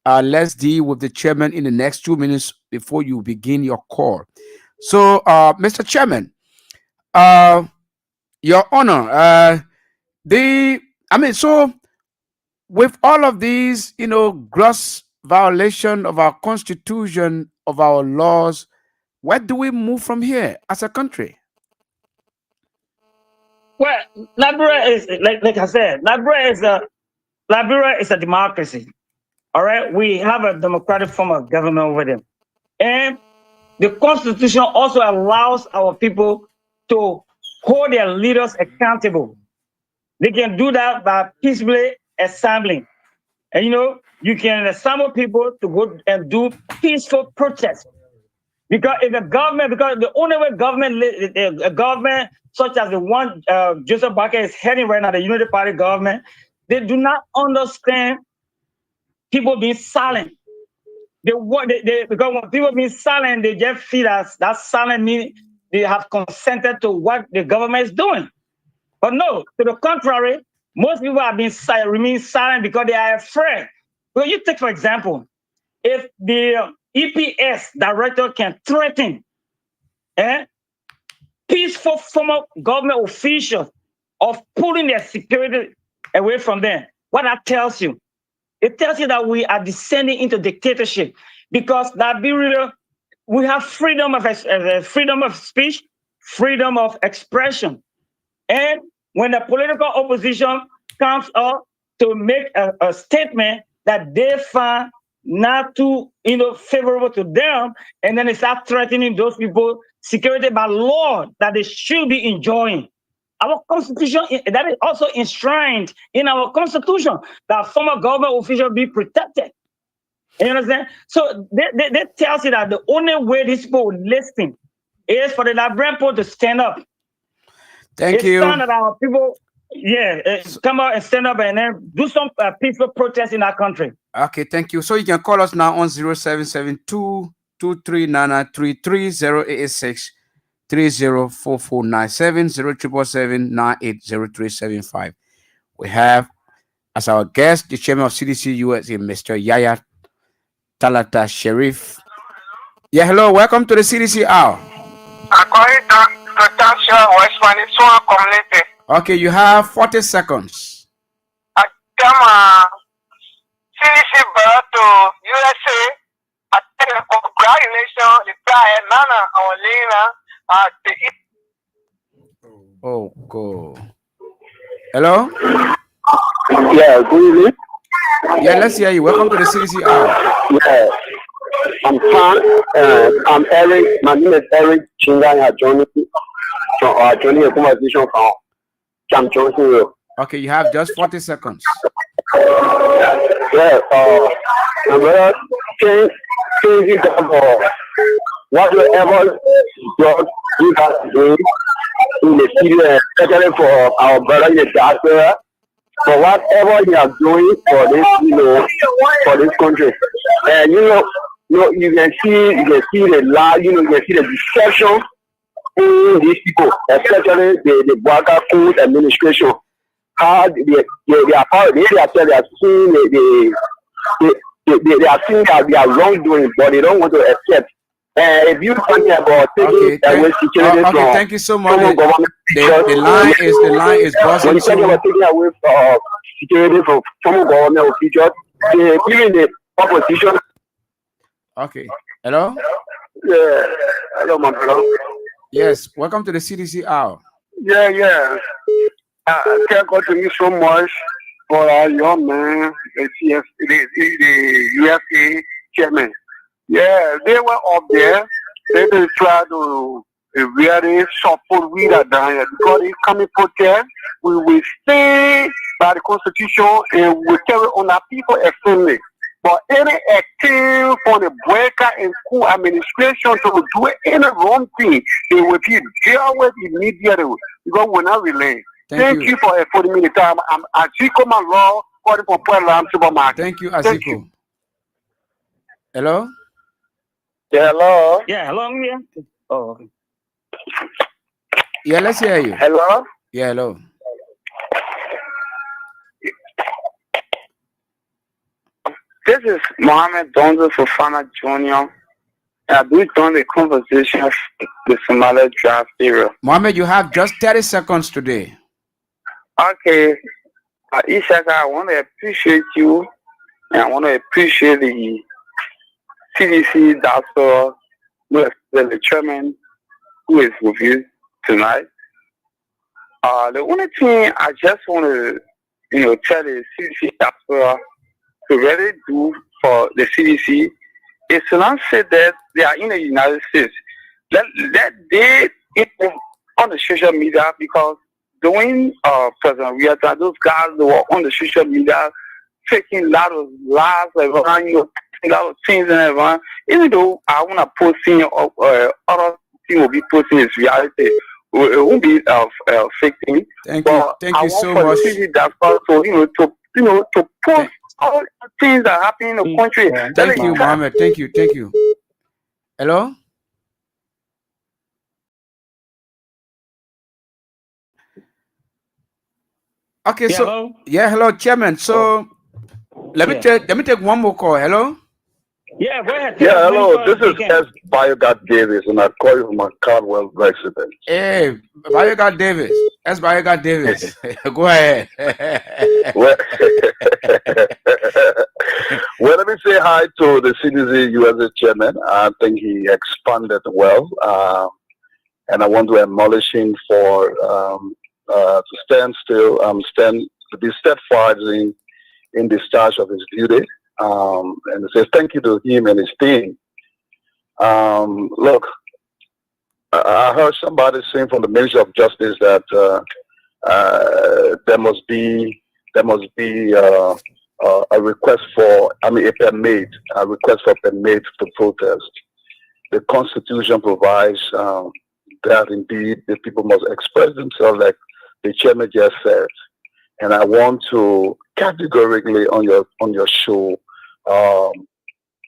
[SPEAKER 3] Let's deal with the chairman in the next 2 minutes before you begin your call. So, Mr. Chairman, Your Honor, so with all of these, gross violation of our constitution, of our laws, where do we move from here as a country?
[SPEAKER 2] Well, Liberia is, like I said, Liberia is a democracy. All right, we have a democratic form of government over there, and the Constitution also allows our people to hold their leaders accountable. They can do that by peacefully assembling, and you can assemble people to go and do peaceful protests. Because the only way a government such as the one Joseph Barker is heading right now, the Unity Party government, they do not understand people being silent. Because when people being silent, they just feel that silent means they have consented to what the government is doing. But no, to the contrary, most people have been remain silent because they are afraid. Well, you take, for example, if the EPS director can threaten peaceful former government officials of pulling their security away from them, what that tells you? It tells you that we are descending into dictatorship because that be real, we have freedom of speech, freedom of expression. And when the political opposition comes up to make a statement that they find not too favorable to them, and then they start threatening those people security by law that they should be enjoying. Our constitution, that is also enshrined in our constitution, that former government officials be protected. You understand? So they tells you that the only way these people will listen is for the Liberian people to stand up.
[SPEAKER 3] Thank you.
[SPEAKER 2] It's time that our people, come out and stand up and then do some peaceful protest in our country.
[SPEAKER 3] Okay, thank you. So you can call us now on 0772 239933 0886 304497 0777 980375. We have as our guest the chairman of CDC USA, Mr. Yaya Talata Sharif. Yeah, hello, welcome to the CDC Hour. Okay, you have 40 seconds.
[SPEAKER 4] CDC brought to USA. I tell you, congratulations, the guy, Nana, our Lena,
[SPEAKER 3] Oh, go. Hello?
[SPEAKER 4] Yeah, good evening.
[SPEAKER 3] Yeah, let's hear you. Welcome to the CDC Hour.
[SPEAKER 4] Yeah, I'm fine. I'm Eric. My name is Eric Chinga. Joining a conversation from Camp Johnson.
[SPEAKER 3] Okay, you have just 40 seconds.
[SPEAKER 4] Yeah, brother, can you whatever you guys do in the city, especially for our brother in the diaspora, for whatever you are doing for this, for this country. And you can see the lie, you can see the deception in these people, especially the Baka food administration. How they are seeing they are seeing that they are wrongdoing, but they don't want to accept. If you talking about taking away security from
[SPEAKER 3] thank you so much.
[SPEAKER 4] The
[SPEAKER 3] line is buzzing.
[SPEAKER 4] When you talk about taking away security from former government officials, even the opposition.
[SPEAKER 3] Okay. Hello?
[SPEAKER 4] Yeah. Hello, my brother.
[SPEAKER 3] Yes. Welcome to the CDC Hour.
[SPEAKER 4] Yeah. Thank God to me so much for our young man, the USA chairman. Yeah, they were up there. They try to really support we are down here because it's coming protest. We will stay by the Constitution and we carry on our people extremely. But any acting for the breaker and school administration to do any wrong thing, they will be dealt with immediately because we're not relaying. Thank you for affording me the time. I'm Aziko Malo, calling for Puebla Supermarket.
[SPEAKER 3] Thank you, Aziko. Hello?
[SPEAKER 4] Yeah, hello.
[SPEAKER 2] Yeah, hello. Yeah. Oh, okay.
[SPEAKER 3] Yeah, let's hear you.
[SPEAKER 4] Hello?
[SPEAKER 3] Yeah, hello.
[SPEAKER 4] This is Mohammed Donzo Fofana Jr. And we've done the conversation of the Somali draft era.
[SPEAKER 3] Mohammed, you have just 30 seconds today.
[SPEAKER 4] Okay. Ishaka, I want to appreciate you and I want to appreciate the CDC doctor, the chairman who is with you tonight. The only thing I just want to, tell the CDC doctor to really do for the CDC is to not say that they are in the United States. Let they on the social media because doing President Riata, those guys that were on the social media taking a lot of lies, a lot of things and everyone. Even though I want to post in other thing will be posting is reality. It won't be fake thing.
[SPEAKER 3] Thank you so much.
[SPEAKER 4] To post all the things that happen in the country.
[SPEAKER 3] Thank you, Mohammed. Thank you. Hello? Okay,
[SPEAKER 2] Yeah,
[SPEAKER 3] so
[SPEAKER 2] hello?
[SPEAKER 3] hello, Chairman. So let me
[SPEAKER 2] Yeah.
[SPEAKER 3] take one more call. Hello.
[SPEAKER 2] Yeah, go ahead. Take
[SPEAKER 5] Yeah,
[SPEAKER 2] as many
[SPEAKER 5] hello.
[SPEAKER 2] calls
[SPEAKER 5] This
[SPEAKER 2] as you
[SPEAKER 5] is
[SPEAKER 2] can.
[SPEAKER 5] S. Biogard Davis, and I call you from my Caldwell residence.
[SPEAKER 3] Hey, Biogard Davis. That's Biogard Davis. Go ahead.
[SPEAKER 5] well, well, let me say hi to the CDC USA chairman. I think he expanded well, and I want to acknowledge him for to stand still, to be steadfast in discharge of his duty. And say thank you to him and his team. Look, I heard somebody saying from the Ministry of Justice that there must be a request for, a request for permit to protest. The Constitution provides that indeed the people must express themselves, like the chairman just said. And I want to categorically on your show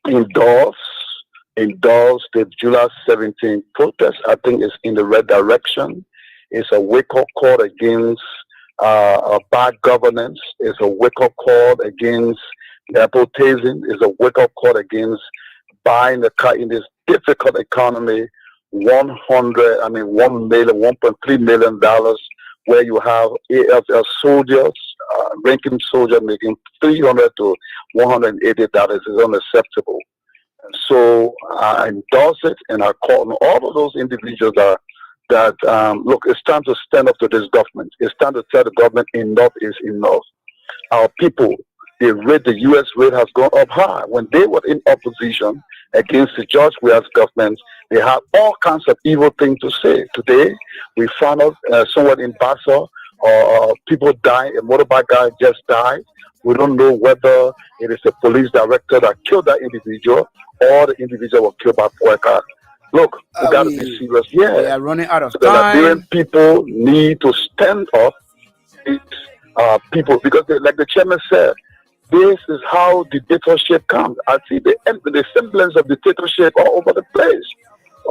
[SPEAKER 5] endorse the July 17th protest. I think it's in the right direction. It's a wake-up call against bad governance. It's a wake-up call against nepotism. It's a wake-up call against buying a car in this difficult economy. $1.3 million, where you have AFL soldiers, ranking soldier making $300 to $180 is unacceptable. So I endorse it, and I call on all of those individuals that look, it's time to stand up to this government. It's time to tell the government enough is enough. Our people, the U.S. rate has gone up high. When they were in opposition against the George Weah's government, they had all kinds of evil things to say. Today, we found out someone in Basel, people dying, a motorbike guy just died. We don't know whether it is the police director that killed that individual or the individual was killed by Poeca. Look, we got to be serious.
[SPEAKER 3] We are running out of
[SPEAKER 5] The Liberian
[SPEAKER 3] time.
[SPEAKER 5] people need to stand up. People, because like the chairman said, this is how dictatorship comes. I see the semblance of dictatorship all over the place.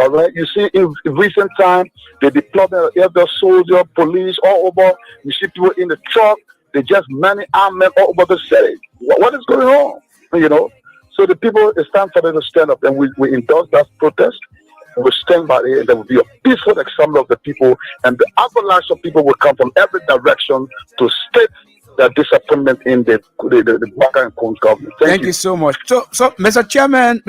[SPEAKER 5] All right, you see, in recent time, they deploy their soldier, police all over. You see people in the truck. They just many armed men all over the city. What is going on? You know. So the people, it's time for them to stand up, and we endorse that protest. We stand by it, and there will be a peaceful example of the people, and the avalanche of people will come from every direction to state their disappointment in the Baka and Coons government. Thank
[SPEAKER 3] you so much. So, Mr. Chairman,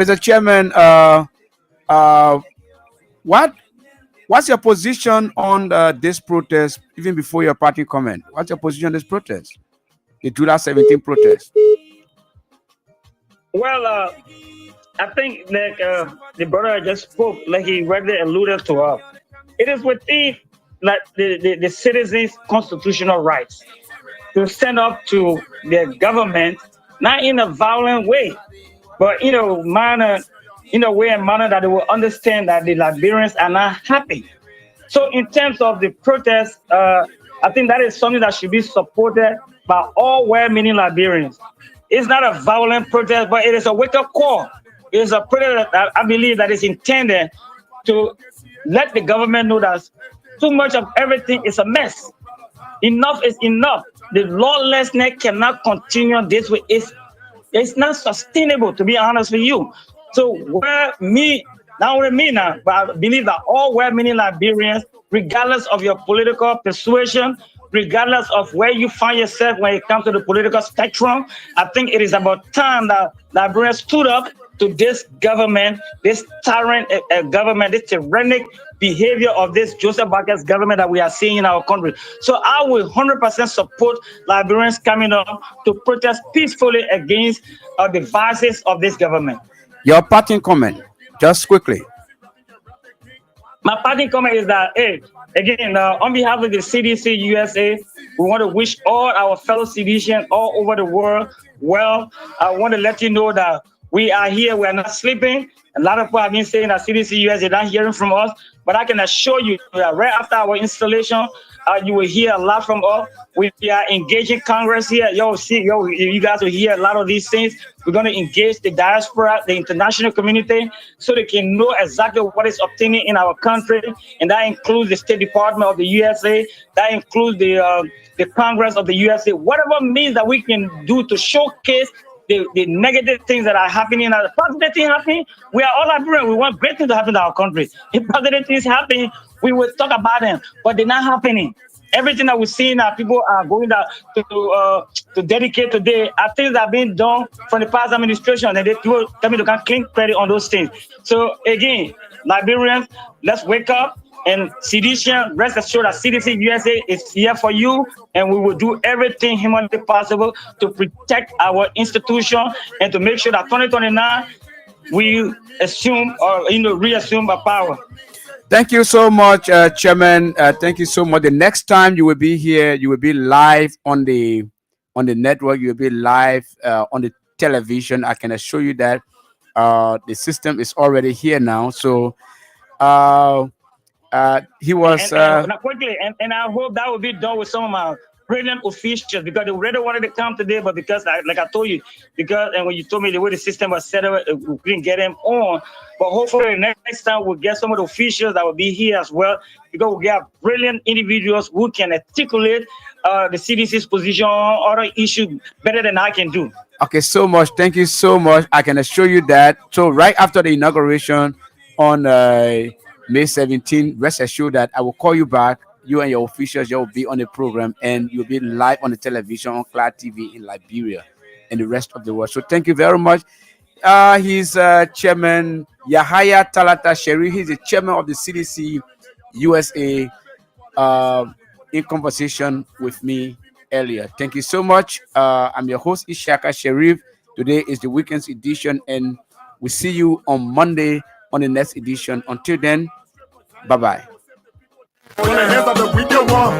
[SPEAKER 3] what's your position on this protest? Even before your party comment, what's your position on this protest, the July 17th protest?
[SPEAKER 2] Well, I think like the brother just spoke, like he already alluded to her. It is within like the citizens' constitutional rights to stand up to their government, not in a violent way, but in a manner that they will understand that the Liberians are not happy. So in terms of the protest, I think that is something that should be supported by all well-meaning Liberians. It's not a violent protest, but it is a wake-up call. It is a protest that I believe that is intended to let the government know that too much of everything is a mess. Enough is enough. The lawlessness cannot continue this way. It's not sustainable, to be honest with you. So not only me now, but I believe that all well-meaning Liberians, regardless of your political persuasion, regardless of where you find yourself when it comes to the political spectrum, I think it is about time that Liberians stood up to this government, this tyrant government, this tyrannic behavior of this Joseph Boakai government that we are seeing in our country. So I will 100% support Liberians coming up to protest peacefully against the vices of this government.
[SPEAKER 3] Your parting comment, just quickly.
[SPEAKER 2] My parting comment is that, again, on behalf of the CDC USA, we want to wish all our fellow citizens all over the world well. I want to let you know that we are here. We are not sleeping. A lot of people have been saying that CDC USA is not hearing from us, but I can assure you that right after our installation, You will hear a lot from us. We are engaging Congress here. You guys will hear a lot of these things. We're going to engage the diaspora, the international community, so they can know exactly what is obtaining in our country, and that includes the State Department of the USA. That includes the Congress of the USA. Whatever means that we can do to showcase the negative things that are happening and the positive things happening. We are all Liberians. We want great things to happen to our country. If positive things happen, we will talk about them, but they're not happening. Everything that we're seeing that people are going to dedicate today are things that have been done from the past administration, and they people tell me to claim credit on those things. So again, Liberians, let's wake up. And CDC, rest assured that CDC USA is here for you, and we will do everything humanly possible to protect our institution and to make sure that 2029 we assume or reassume our power.
[SPEAKER 3] Thank you so much, Chairman. Thank you so much. The next time you will be here, you will be live on the network. You will be live on the television. I can assure you that the system is already here now. So he was
[SPEAKER 2] quickly, and I hope that will be done with some of my brilliant officials, because they really wanted to come today, but because like I told you, and when you told me the way the system was set up, we couldn't get them on. But hopefully next time we'll get some of the officials that will be here as well, because we have brilliant individuals who can articulate the CDC's position on other issues better than I can do.
[SPEAKER 3] Okay, so much. Thank you so much. I can assure you that. So right after the inauguration on May 17th, rest assured that I will call you back. You and your officials, you will be on the program, and you'll be live on the television on Cloud TV in Liberia and the rest of the world. So thank you very much. He's Chairman Yahaya Talata Sherif. He's the chairman of the CDC USA, in conversation with me earlier. Thank you so much. I'm your host, Ishaka Sherif. Today is the weekend's edition, and we see you on Monday on the next edition. Until then, bye-bye. On the hands of the weaker one,